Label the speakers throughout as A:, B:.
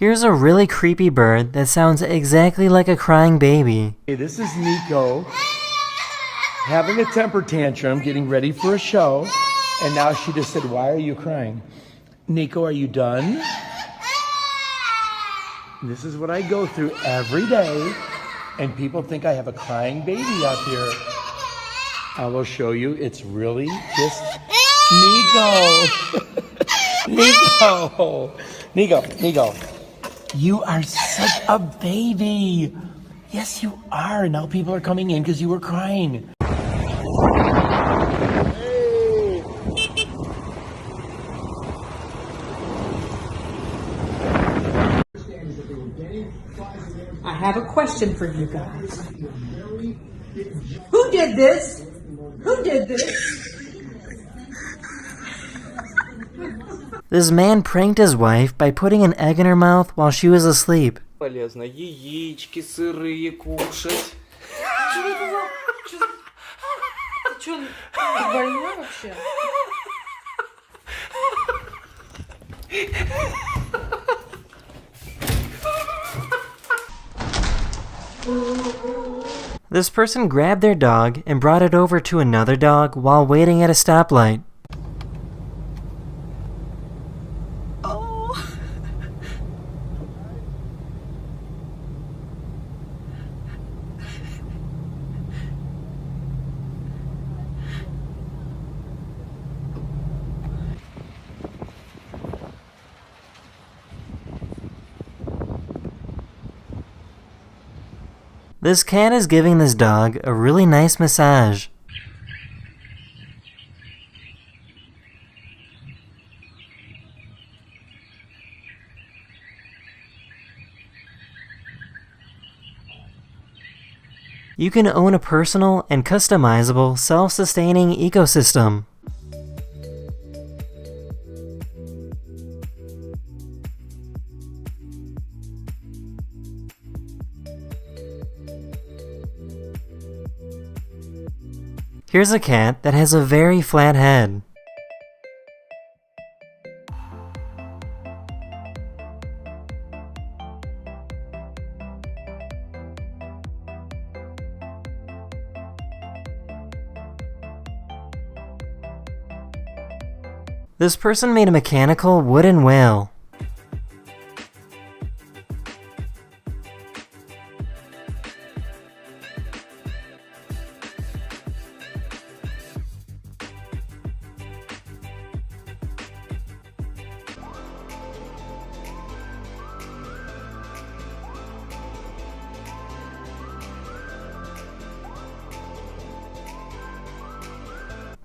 A: Here's a really creepy bird that sounds exactly like a crying baby.
B: Hey, this is Nico having a temper tantrum, getting ready for a show, and now she just said, "Why are you crying?" Nico, are you done? This is what I go through every day, and people think I have a crying baby up here. I will show you. It's really just Nico. Nico. You are such a baby. Yes, you are. Now people are coming in because you were crying.
C: I have a question for you guys. Who did this? Who did this?
A: This man pranked his wife by putting an egg in her mouth while she was asleep.
D: Полезно яички сырые кушать.
C: Что это за... Ты что, ты больной вообще?
A: This person grabbed their dog and brought it over to another dog while waiting at a stoplight. This cat is giving this dog a really nice massage. You can own a personal and customizable self-sustaining ecosystem. Here's a cat that has a very flat head. This person made a mechanical wooden whale.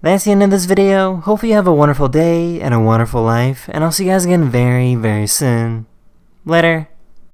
A: That's the end of this video. Hopefully you have a wonderful day and a wonderful life, and I'll see you guys again very, very soon. Later.